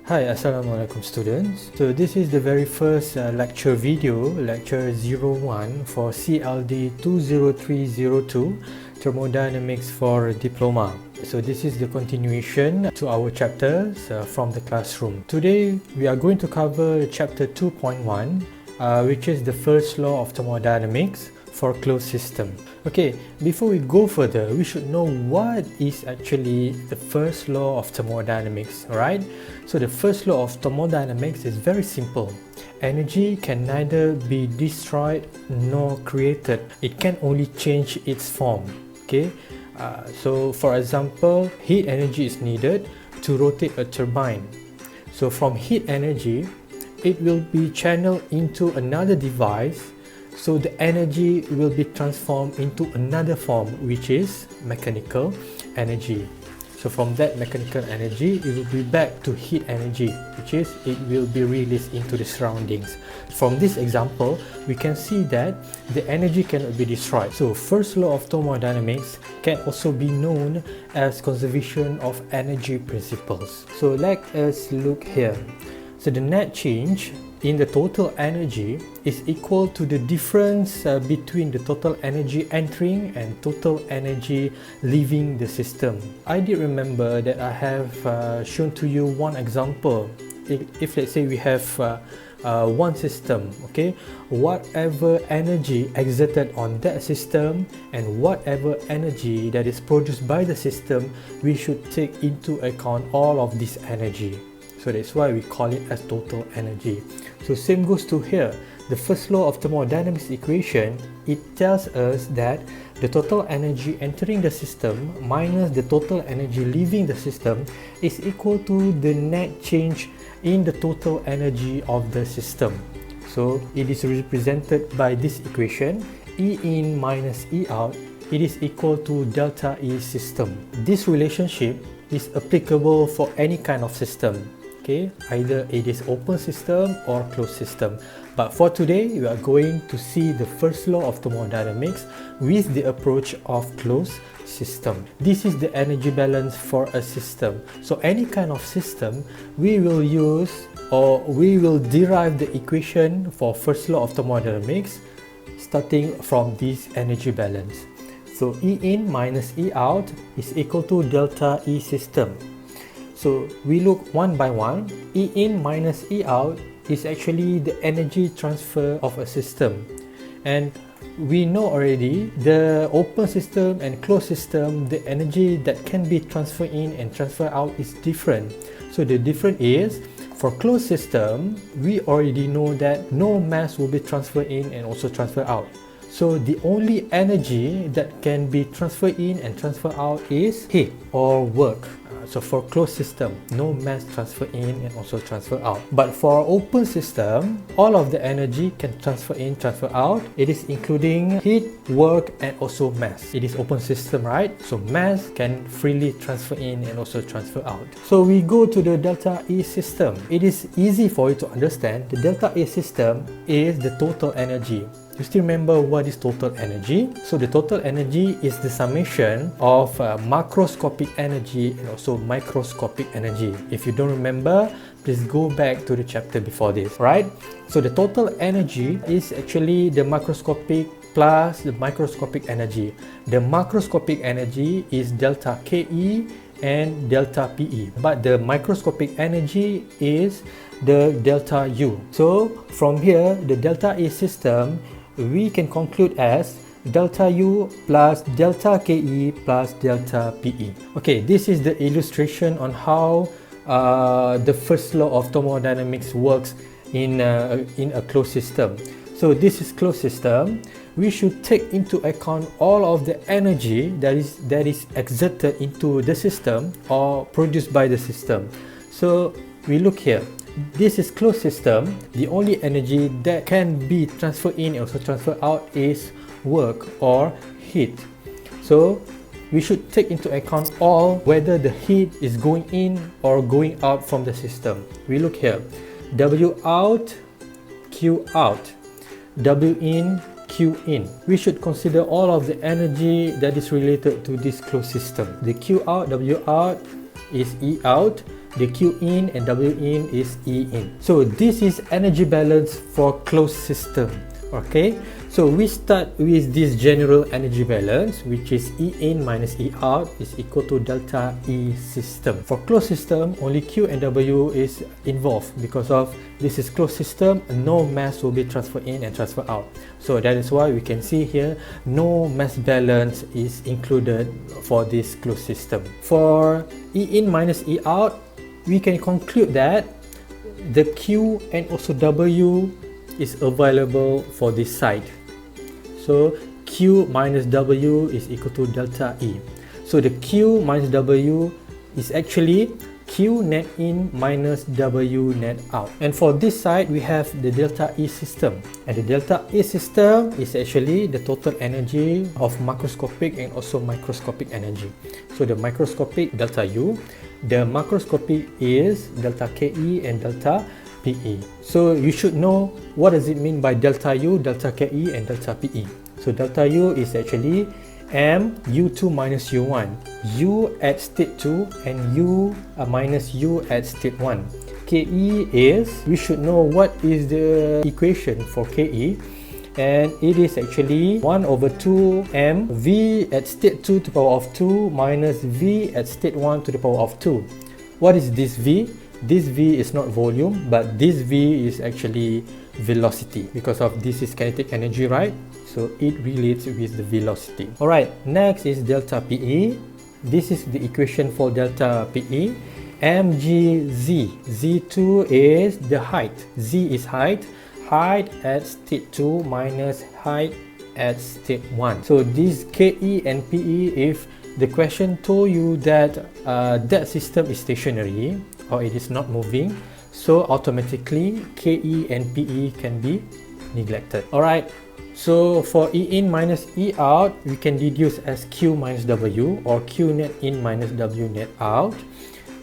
Hi, Assalamualaikum students. So this is the very first lecture video, lecture 01 for CLD 20302, Thermodynamics for Diploma. So this is the continuation to our chapters from the classroom. Today we are going to cover chapter 2.1, which is the first law of thermodynamics for closed system. Okay, before we go further, we should know what is actually the first law of thermodynamics, right? So the first law of thermodynamics is very simple. Energy can neither be destroyed nor created. It can only change its form. Okay, so for example, heat energy is needed to rotate a turbine. So from heat energy, it will be channeled into another device. So the energy will be transformed into another form, which is mechanical energy. So from that mechanical energy, it will be back to heat energy, which is it will be released into the surroundings. From this example, we can see that the energy cannot be destroyed. So first law of thermodynamics can also be known as conservation of energy principles. So let us look here. So the net change in the total energy is equal to the difference between the total energy entering and total energy leaving the system. I did remember that I have shown to you one example. If let's say we have one system, okay, whatever energy exerted on that system and whatever energy that is produced by the system, we should take into account all of this energy. So that's why we call it as total energy. So same goes to here. The first law of thermodynamics equation, it tells us that the total energy entering the system minus the total energy leaving the system is equal to the net change in the total energy of the system. So it is represented by this equation, E in minus E out. It is equal to delta E system. This relationship is applicable for any kind of system. Okay, either it is open system or closed system. But for today, we are going to see the first law of thermodynamics with the approach of closed system. This is the energy balance for a system. So any kind of system, we will use or we will derive the equation for first law of thermodynamics starting from this energy balance. So E in minus E out is equal to delta E system. So we look one by one. E in minus E out is actually the energy transfer of a system. And we know already the open system and closed system, the energy that can be transferred in and transferred out is different. So the difference is, for closed system, we already know that no mass will be transferred in and also transferred out. So the only energy that can be transferred in and transferred out is heat or work. So for closed system, no mass transfer in and also transfer out. But for open system, all of the energy can transfer in, transfer out. It is including heat, work, and also mass. It is open system, right? So mass can freely transfer in and also transfer out. So we go to the delta E system. It is easy for you to understand. The delta E system is the total energy. You still remember what is total energy? So the total energy is the summation of macroscopic energy and also microscopic energy. If you don't remember, please go back to the chapter before this, right? So the total energy is actually the macroscopic plus the microscopic energy. The macroscopic energy is delta KE and delta PE, but the microscopic energy is the delta U. So from here, the delta E system, we can conclude as delta U plus delta KE plus delta PE. Okay, this is the illustration on how the first law of thermodynamics works in a closed system. So this is closed system. We should take into account all of the energy that is exerted into the system or produced by the system. So we look here. This is closed system. The only energy that can be transferred in and also transferred out is work or heat. So we should take into account all whether the heat is going in or going out from the system. We look here. W out, Q out. W in, Q in. We should consider all of the energy that is related to this closed system. The Q out, W out is E out. the Q in and W in is E in. So this is energy balance for closed system. Okay, so we start with this general energy balance, which is E in minus E out is equal to delta E system. For closed system, only Q and W is involved because of this is closed system, no mass will be transferred in and transferred out. So that is why we can see here no mass balance is included for this closed system. For E in minus E out, we can conclude that the Q and also W is available for this side. So Q minus W is equal to delta E. So the Q minus W is actually Q net in minus W net out. And for this side, we have the delta E system. And the delta E system is actually the total energy of macroscopic and also microscopic energy. So the microscopic delta U, the macroscopic is delta KE and delta PE. So you should know what does it mean by delta U, delta KE and delta PE. So delta U is actually M U2 minus U1, U at state 2 and U minus U at state 1. KE is, we should know what is the equation for KE, and it is actually 1 over 2 M V at state 2 to the power of 2 minus V at state 1 to the power of 2. What is this V? This V is not volume, but this V is actually velocity because of this is kinetic energy, right? So it relates with the velocity. Alright, next is delta PE. This is the equation for delta PE. mgz, Z2 is the height, Z is height, height at state 2 minus height at state 1. So this KE and PE, if the question told you that that system is stationary or it is not moving, so automatically KE and PE can be neglected. Alright, so for E in minus E out, we can deduce as Q minus W or Q net in minus W net out.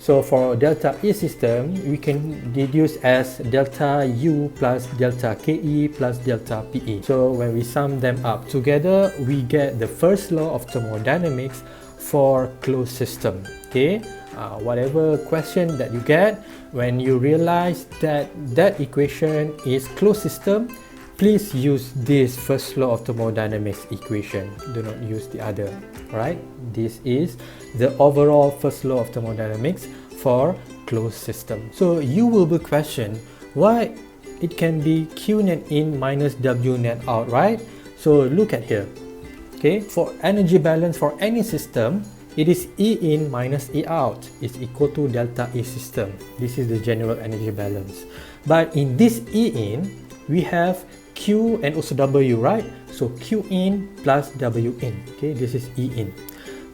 So for delta E system, we can deduce as delta U plus delta KE plus delta PE. So when we sum them up together, we get the first law of thermodynamics for closed system. Okay, whatever question that you get, when you realize that that equation is closed system, please use this first law of thermodynamics equation. Do not use the other. Right? This is the overall first law of thermodynamics for closed system. So you will be questioned why it can be Q net in minus W net out, right? So look at here. Okay, for energy balance for any system, it is E in minus E out is equal to delta E system. This is the general energy balance. But in this E in, we have Q and also W, right? So Q in plus W in. Okay, this is E in.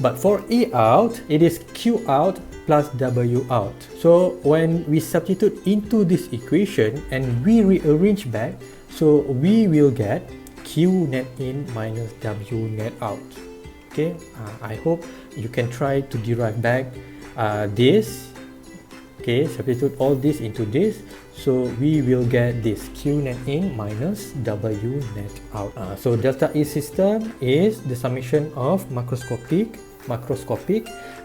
But for E out, it is Q out plus W out. So when we substitute into this equation and we rearrange back, so we will get Q net in minus W net out. Okay, I hope you can try to derive back this. Okay, substitute all this into this, so we will get this Q net in minus W net out. So delta E system is the summation of macroscopic,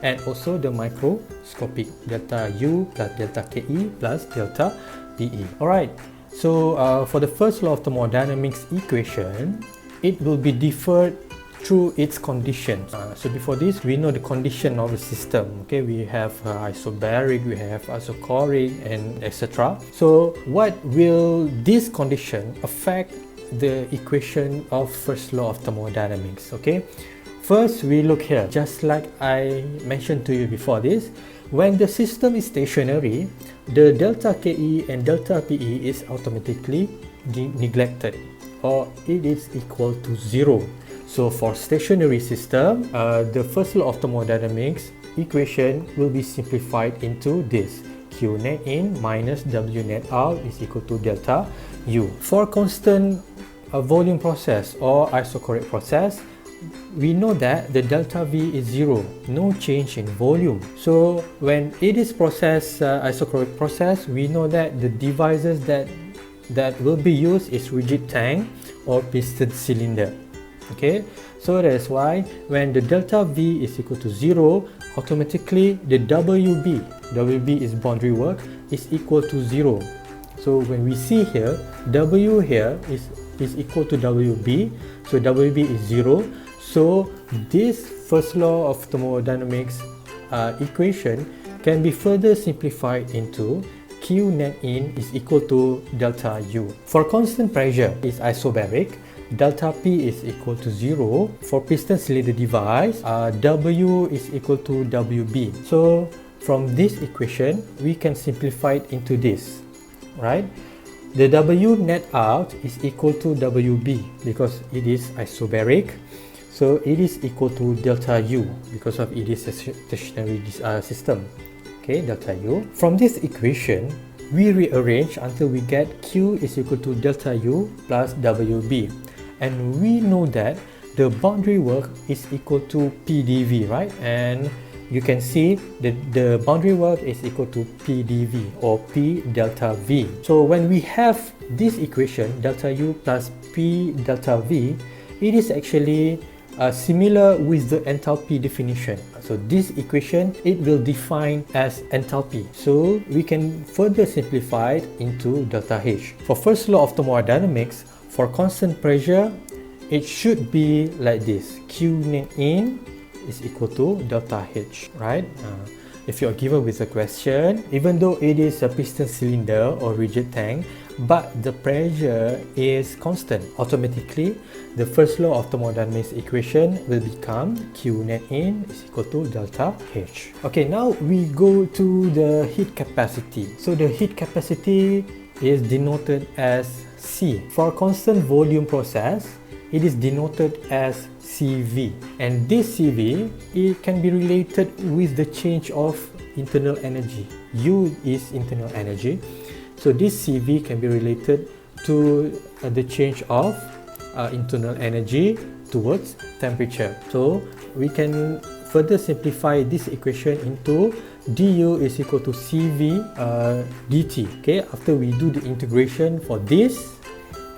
and also the microscopic, delta U plus delta KE plus delta PE. Alright, so for the first law of thermodynamics equation, it will be deferred through its conditions. So before this, we know the condition of the system. Okay, we have isobaric, we have isochoric, and etc. So what will this condition affect the equation of first law of thermodynamics? Okay, first we look here, just like I mentioned to you before this, when the system is stationary, the delta KE and delta PE is automatically neglected, or it is equal to 0. So for stationary system, the first law of thermodynamics equation will be simplified into this. Q net in minus W net out is equal to delta U. For constant volume process or isochoric process, we know that the delta V is 0, no change in volume. So when it is process, isochoric process, we know that the devices that will be used is rigid tank or piston cylinder. Okay, so that's why when the delta V is equal to 0, automatically the WB is boundary work, is equal to 0. So when we see here, W here is equal to WB, so WB is 0. So this first law of thermodynamics equation can be further simplified into Q net in is equal to delta U. For constant pressure is isobaric, delta P is equal to 0. For piston cylinder device, W is equal to WB. So from this equation, we can simplify it into this, right? The W net out is equal to WB because it is isobaric. So it is equal to delta U because of it is a stationary system. Okay, delta U. From this equation, we rearrange until we get Q is equal to delta U plus WB. And we know that the boundary work is equal to PdV, right? And you can see that the boundary work is equal to PdV or P delta V. So when we have this equation, delta U plus P delta V, it is actually similar with the enthalpy definition. So this equation, it will define as enthalpy. So we can further simplify it into delta H. For first law of thermodynamics, for constant pressure, it should be like this. Q net in is equal to delta H, right? If you're given with a question, even though it is a piston cylinder or rigid tank, but the pressure is constant, automatically the first law of thermodynamics equation will become Q net in is equal to delta H. Okay, now we go to the heat capacity. So the heat capacity is denoted as C. For constant volume process, it is denoted as CV, and this CV, it can be related with the change of internal energy. U is internal energy, so this CV can be related to the change of internal energy towards temperature. So we can further simplify this equation into du is equal to CV dt. Okay, after we do the integration for this,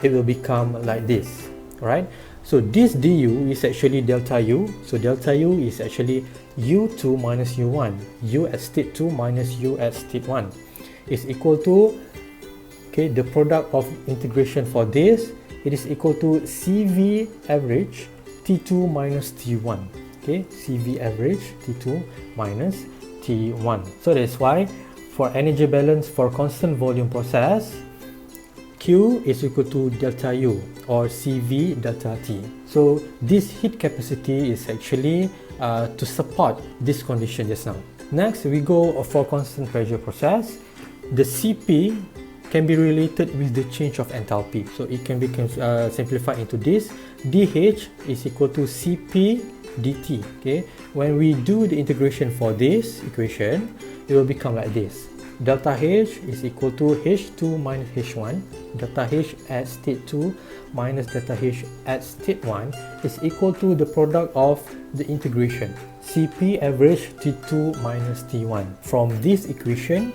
it will become like this, right? So this du is actually delta U. So delta U is actually U2 minus U1. U at state 2 minus U at state 1 is equal to, okay, the product of integration for this, it is equal to CV average T2 minus T1. Okay, CV average T2 minus T1. So that's why for energy balance for constant volume process, Q is equal to delta U or CV delta T. So this heat capacity is actually to support this condition just now. Next, we go for constant pressure process. The CP can be related with the change of enthalpy. So it can be simplified into this. DH is equal to CP dt. Okay, when we do the integration for this equation, it will become like this. Delta H is equal to H2 minus H1. Delta H at state 2 minus delta H at state 1 is equal to the product of the integration. CP average T2 minus T1. From this equation,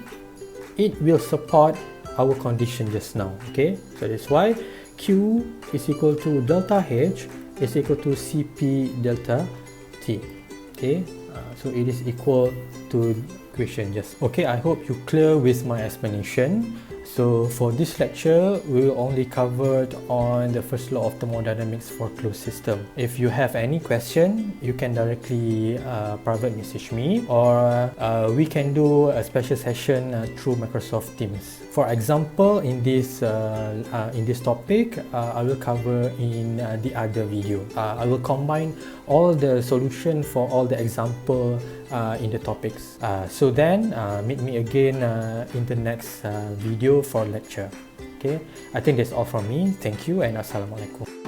it will support our condition just now. Okay, so that's why Q is equal to delta H is equal to CP delta T. Okay, so it is equal to equation just. Okay, I hope you clear with my explanation. So for this lecture, we will only cover on the first law of thermodynamics for closed system. If you have any question, you can directly private message me, or we can do a special session through Microsoft Teams. For example, in this topic, I will cover in the other video. I will combine all the solution for all the example in the topics. So then meet me again in the next video for lecture. Okay, I think that's all from me. Thank you and Assalamualaikum.